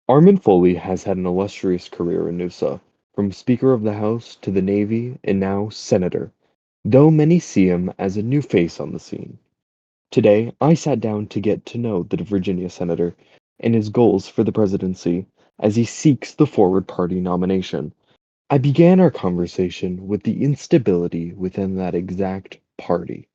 ArmanFoley has had an illustrious career in Noosa, from Speaker of the House to the Navy and now Senator, though many see him as a new face on the scene. Today, I sat down to get to know the Virginia Senator and his goals for the presidency as he seeks the Forward Party nomination. I began our conversation with the instability within that exact party.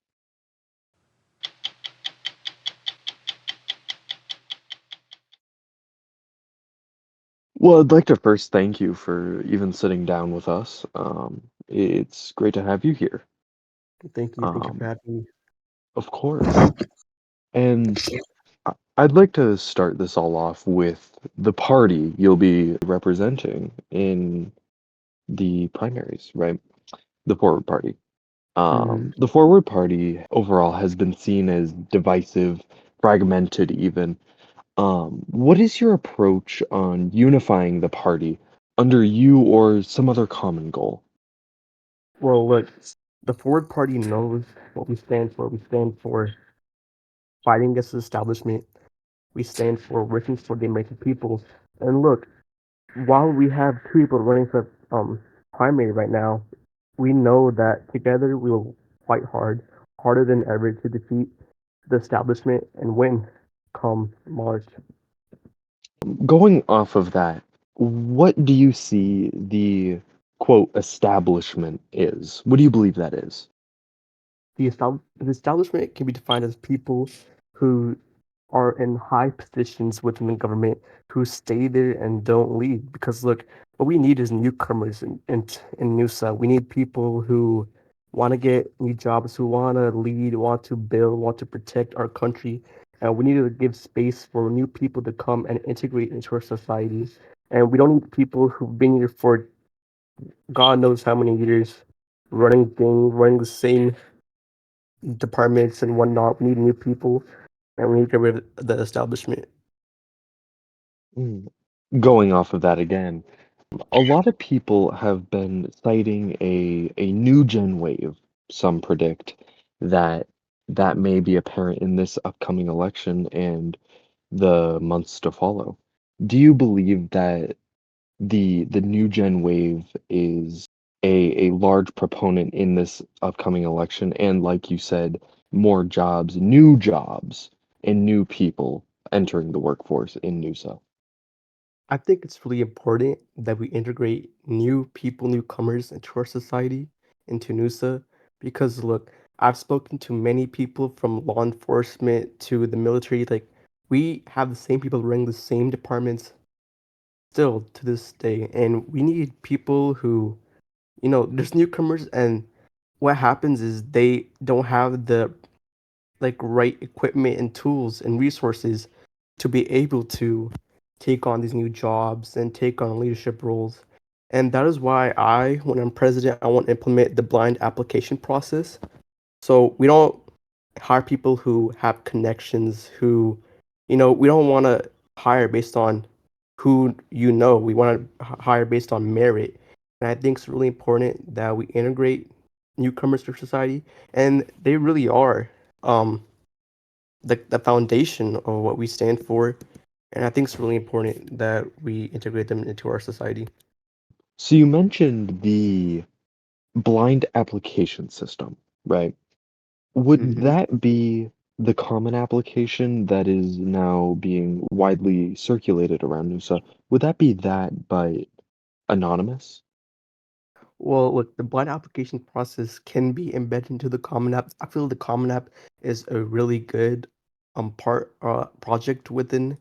Well, I'd like to first thank you for even sitting down with us. It's great to have you here. Thank you. Thank you for Um, having me. of course. And I'd like to start this all off with the party you'll be representing in the primaries, right? The Forward Party. hmm The Forward Party overall has been seen as divisive, fragmented even. What is your approach on unifying the party under you or some other common goal? Well, look, the Forward Party knows what we stand for. We stand for fighting against the establishment. We stand for working for the American people. And look, while we have two people running for primary right now, we know that together we will fight hard, harder than ever, to defeat the establishment and win come March. Going off of that, what do you see the quote establishment is? What do you believe that is? The establishment can be defined as people who are in high positions within the government who stay there and don't leave. Because look, what we need is newcomers in NUSA. We need people who want to get new jobs, who want to lead, want to build, want to protect our country. And we need to give space for new people to come and integrate into our society. And we don't need people who've been here for God knows how many years, running things, running the same departments and whatnot. We need new people, and we need to get rid of the establishment. Mm. Going off of that again, a lot of people have been citing a new gen wave. Some predict that that may be apparent in this upcoming election and the months to follow. Do you believe that the new gen wave is a large proponent in this upcoming election and like you said, more jobs, and new people entering the workforce in NUSA? I think it's really important that we integrate new people, newcomers into our society, into NUSA, because look, I've spoken to many people from law enforcement to the military. Like, we have the same people running the same departments still to this day, and we need people who, there's newcomers, and what happens is they don't have the right equipment and tools and resources to be able to take on these new jobs and take on leadership roles. And that is why when I'm president, I want to implement the blind application process. So we don't hire people who have connections, we don't want to hire based on who you know. We want to hire based on merit. And I think it's really important that we integrate newcomers to society, and they really are. Um, the foundation of what we stand for. And I think it's really important that we integrate them into our society. So you mentioned the blind application system, right? Would hmm that be the common application that is now being widely circulated around NUSA? Would that be that but anonymous? Well, look, the blind application process can be embedded into the Common App. I feel the Common App is a really good project within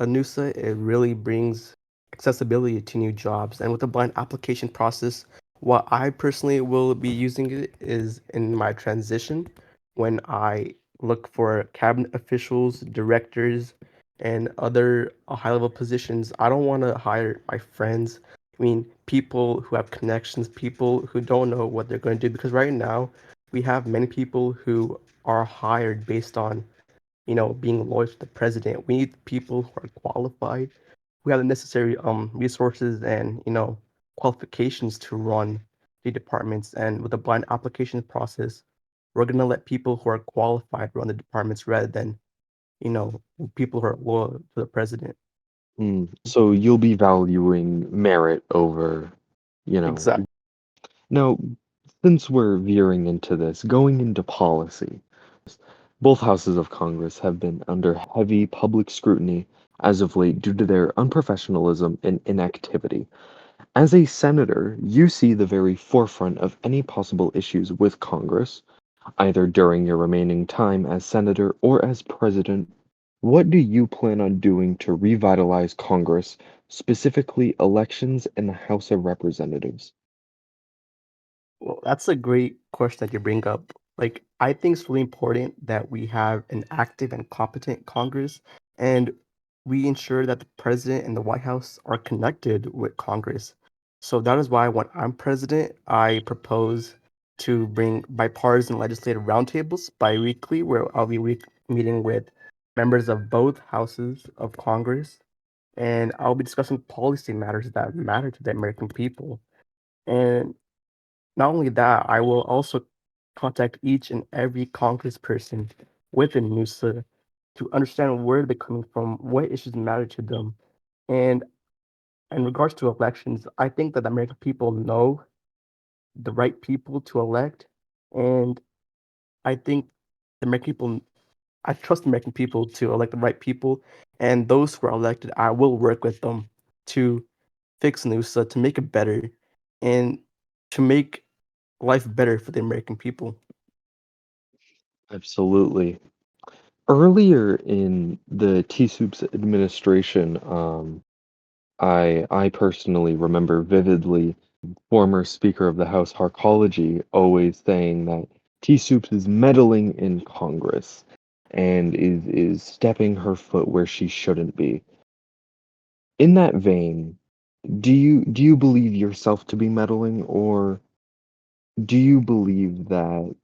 Anusa. It really brings accessibility to new jobs. And with the blind application process, what I personally will be using it is in my transition when I look for cabinet officials, directors, and other high level positions. I don't want to hire my friends. I mean, people who have connections, people who don't know what they're going to do. Because right now, we have many people who are hired based on, being loyal to the president. We need people who are qualified, who have the necessary resources and, qualifications to run the departments. And with the blind application process, we're gonna let people who are qualified run the departments rather than, you know, people who are loyal to the president. So you'll be valuing merit over, you know. Exactly. Now, since we're veering into this, going into policy, both houses of Congress have been under heavy public scrutiny as of late due to their unprofessionalism and inactivity. As a senator, you see the very forefront of any possible issues with Congress, either during your remaining time as senator or as president. What do you plan on doing to revitalize Congress, specifically elections in the House of Representatives? Well, that's a great question that you bring up. Like, I think it's really important that we have an active and competent Congress, and we ensure that the president and the White House are connected with Congress. So that is why when I'm president, I propose to bring bipartisan legislative roundtables bi-weekly, where I'll be meeting with members of both houses of Congress, and I'll be discussing policy matters that matter to the American people. And not only that, I will also contact each and every congressperson within NUSA to understand where they're coming from, what issues matter to them. And in regards to elections, I think that the American people know the right people to elect. And I think the American people, I trust the American people to elect the right people. And those who are elected, I will work with them to fix NUSA, to make it better, and to make life better for the American people. Absolutely. Earlier in the T-Soup's administration, I personally remember vividly former Speaker of the House Harkology always saying that T-Soups is meddling in Congress and is stepping her foot where she shouldn't be. In that vein, do you believe yourself to be meddling, or do you believe that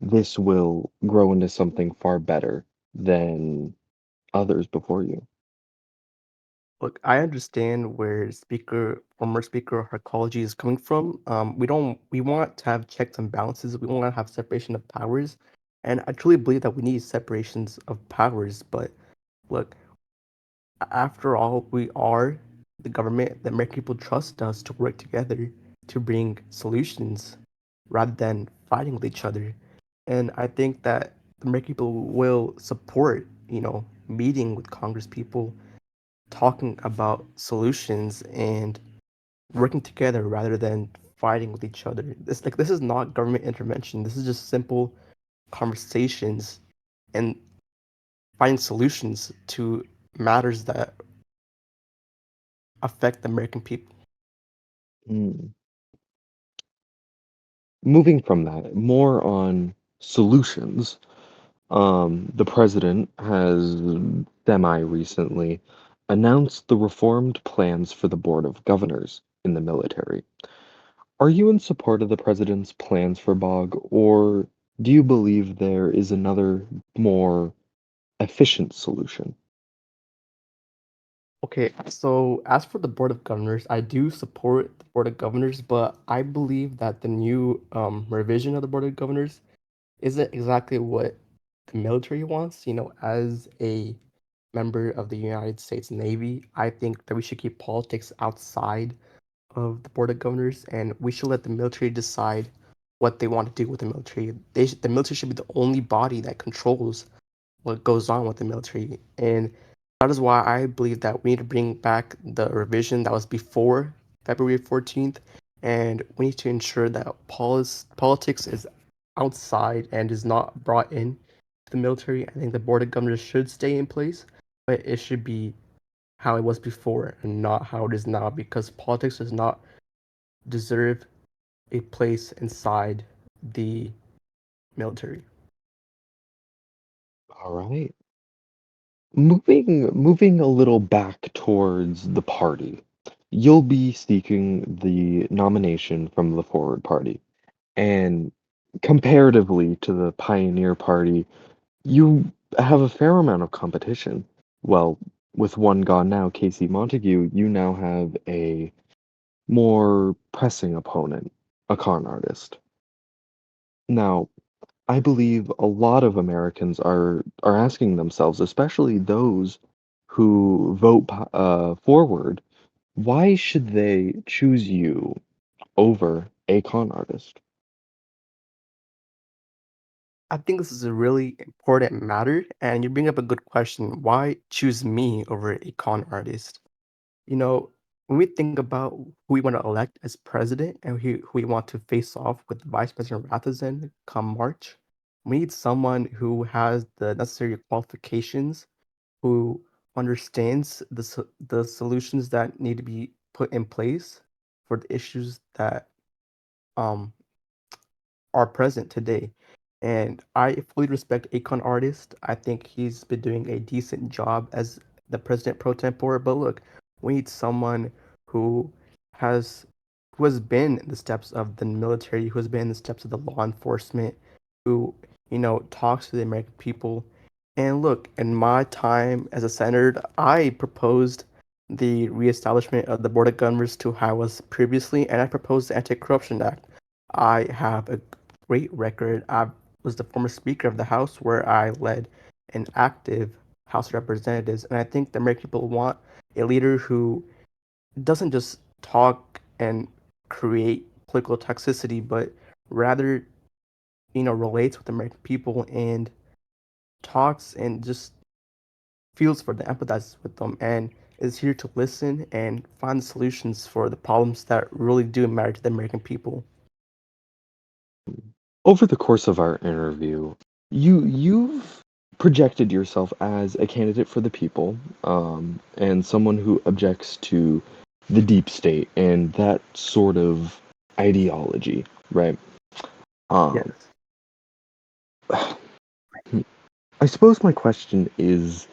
this will grow into something far better than others before you? Look, I understand where former speaker Harkology is coming from. We want to have checks and balances. We want to have separation of powers, and I truly believe that we need separations of powers. But look, after all, we are the government. The American people trust us to work together to bring solutions rather than fighting with each other. And I think that the American people will support, meeting with Congress people, talking about solutions and working together rather than fighting with each other. This is not government intervention. This is just simple conversations and finding solutions to matters that affect the American people. Mm. Moving from that, more on solutions. The president has semi-recently announced the reformed plans for the Board of Governors in the military. Are you in support of the president's plans for BOG, or do you believe there is another more efficient solution? Okay, so as for the Board of Governors, I do support the Board of Governors, but I believe that the new revision of the Board of Governors isn't exactly what the military wants. As a member of the United States Navy, I think that we should keep politics outside of the Board of Governors, and we should let the military decide what they want to do with the military. The military should be the only body that controls what goes on with the military, and that is why I believe that we need to bring back the revision that was before February 14th, and we need to ensure that politics is outside and is not brought in to the military. I think the Board of Governors should stay in place, but it should be how it was before and not how it is now, because politics does not deserve a place inside the military. All right. Moving a little back towards the party, you'll be seeking the nomination from the Forward Party. And comparatively to the Pioneer Party, you have a fair amount of competition. Well, with one gone now, Casey Montague, you now have a more pressing opponent, a con artist. Now, I believe a lot of Americans are asking themselves, especially those who vote forward, why should they choose you over a con artist? I think this is a really important matter, and you bring up a good question. Why choose me over a con artist? You know, when we think about who we want to elect as president and who we want to face off with Vice President Rathazen come March, we need someone who has the necessary qualifications, who understands the solutions that need to be put in place for the issues that um are present today. And I fully respect Akon Artist. I think he's been doing a decent job as the president pro tempore. But look, we need someone who has who has been in the steps of the military, who has been in the steps of the law enforcement, who, talks to the American people. And look, in my time as a senator, I proposed the reestablishment of the Board of Governors to how it was previously, and I proposed the Anti-Corruption Act. I have a great record. I was the former Speaker of the House, where I led an active House of Representatives, and I think the American people want a leader who doesn't just talk and create political toxicity, but rather, relates with the American people and talks and just feels for them, empathizes with them, and is here to listen and find solutions for the problems that really do matter to the American people. Over the course of our interview, you've projected yourself as a candidate for the people, and someone who objects to the deep state and that sort of ideology, right? Um, Yes. I suppose my question is,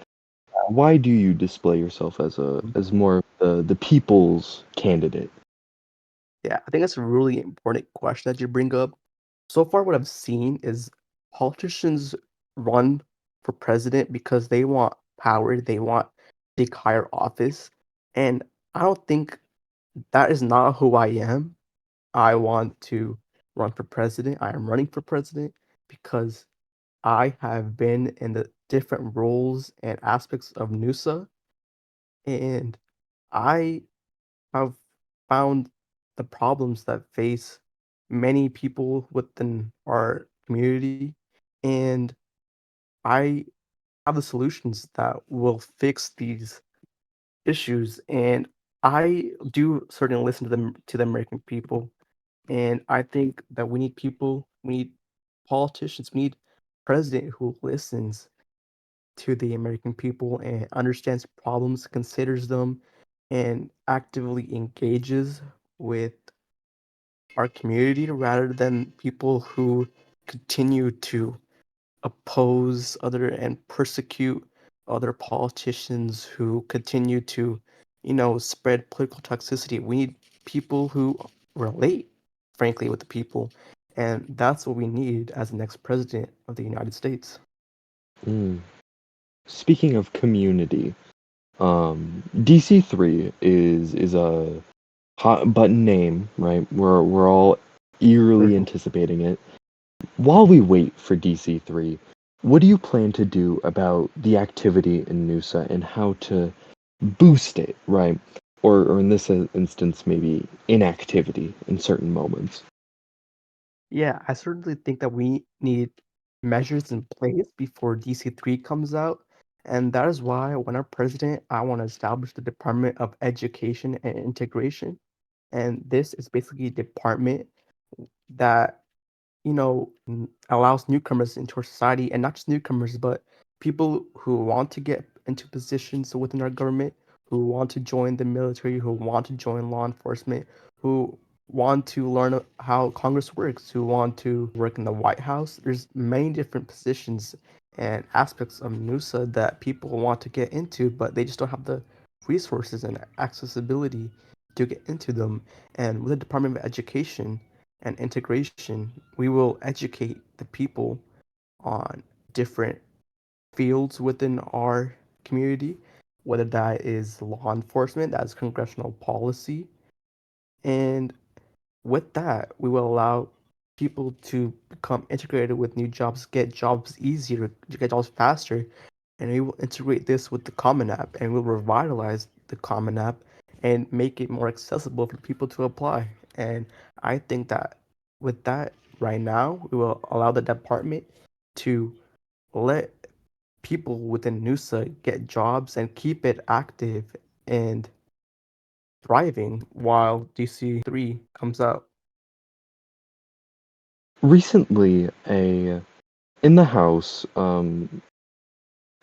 why do you display yourself as more of the people's candidate? Yeah, I think that's a really important question that you bring up. So far, what I've seen is politicians run for president because they want power, they want take higher office, and I don't think that is not who I am. I want to run for president. I am running for president because I have been in the different roles and aspects of NUSA, and I have found the problems that face many people within our community, and I have the solutions that will fix these issues. And I do certainly listen to the American people, and I think that we need politicians, we need president who listens to the American people and understands problems, considers them, and actively engages with our community rather than people who continue to oppose other and persecute other politicians who continue to, spread political toxicity. We need people who relate, frankly, with the people. And that's what we need as the next president of the United States. Mm. Speaking of community, DC3 is a hot button name, right? We're all eagerly Certainly. anticipating it. While we wait for DC3, what do you plan to do about the activity in Nusa and how to boost it, right? Or in this instance, maybe inactivity in certain moments. Yeah, I certainly think that we need measures in place before DC3 comes out. And that is why, when I'm president, I want to establish the Department of Education and Integration. And this is basically a department that allows newcomers into our society, and not just newcomers, but people who want to get into positions within our government, who want to join the military, who want to join law enforcement, who want to learn how Congress works, who want to work in the White House. There's many different positions and aspects of NUSA that people want to get into, but they just don't have the resources and accessibility to get into them. And with the Department of Education and integration, we will educate the people on different fields within our community, whether that is law enforcement, that's congressional policy. And with that, we will allow people to become integrated with new jobs, get jobs easier, to get jobs faster. and we will integrate this with the Common App, and we'll revitalize the Common App and make it more accessible for people to apply. And I think that with that, right now, we will allow the department to let people within NUSA get jobs and keep it active and thriving while DC3 comes out. Recently, a in the House,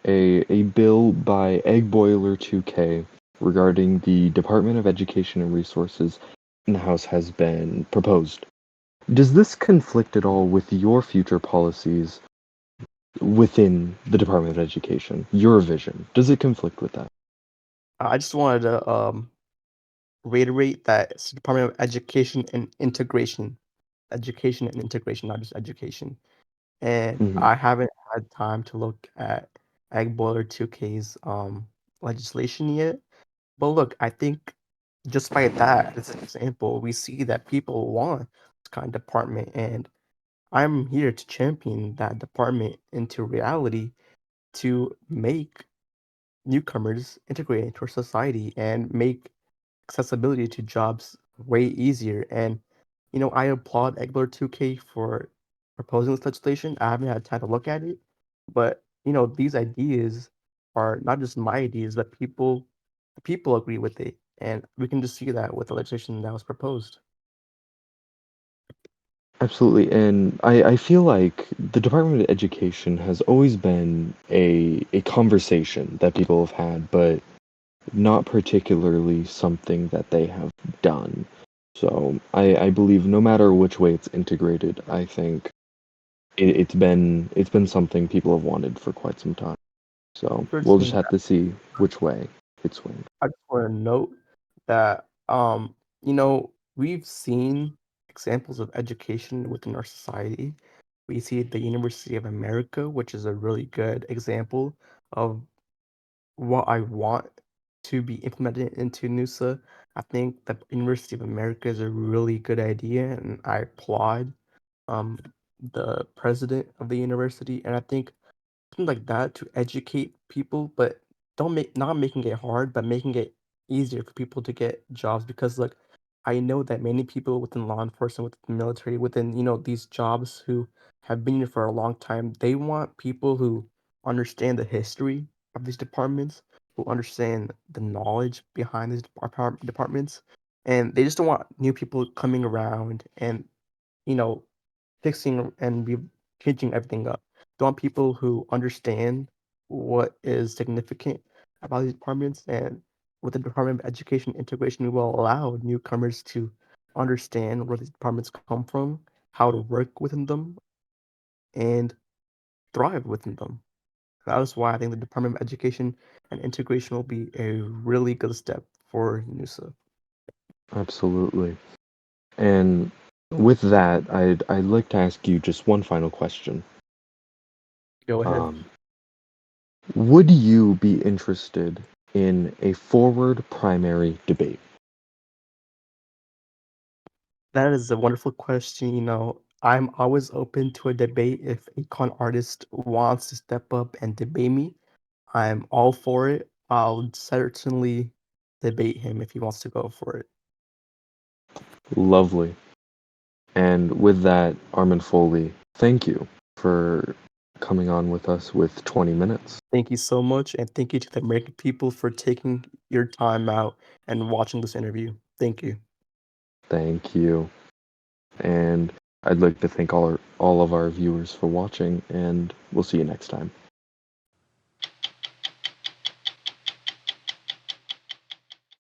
a bill by Egg Boiler 2K regarding the Department of Education and Resources in the House has been proposed. Does this conflict at all with your future policies within the Department of Education? Your vision? Does it conflict with that? I just wanted to reiterate that it's the Department of Education and integration, not just education. And Mhm. I haven't had time to look at Egg Boiler 2K's legislation yet. But look, I think just by that as an example, we see that people want this kind of department, and I'm here to champion that department into reality to make newcomers integrate into our society and make accessibility to jobs way easier. And I applaud Eggler 2K for proposing this legislation. I haven't had time to look at it, but these ideas are not just my ideas, but people agree with it, and we can just see that with the legislation that was proposed. Absolutely, and I feel like the Department of Education has always been a conversation that people have had, but not particularly something that they have done. So I believe no matter which way it's integrated, I think it's been something people have wanted for quite some time. So For we'll just seeing have to see which way it swings. I just want to note that we've seen examples of education within our society. We see the University of America, which is a really good example of what I want to be implemented into NUSA. I think the University of America is a really good idea, and I applaud um, the president of the university. And I think something like that to educate people, but don't make not making it hard, but making it easier for people to get jobs. Because look, I know that many people within law enforcement, within the military, within these jobs who have been here for a long time, they want people who understand the history of these departments, who understand the knowledge behind these departments, and they just don't want new people coming around and you know fixing and changing everything up. They want people who understand what is significant about these departments, and with the Department of Education integration, we will allow newcomers to understand where these departments come from, how to work within them, and thrive within them. That is why I think the Department of Education and integration will be a really good step for NUSA. Absolutely. And with that, I'd like to ask you just one final question. Go ahead. Um, would you be interested in a forward primary debate? That is a wonderful question. I'm always open to a debate. If a con artist wants to step up and debate me, I'm all for it. I'll certainly debate him if he wants to go for it. Lovely. And with that, ArmanFoley, thank you for coming on with us with 20 minutes. Thank you so much, and thank you to the American people for taking your time out and watching this interview. Thank you. Thank you. And I'd like to thank all of our viewers for watching, and we'll see you next time.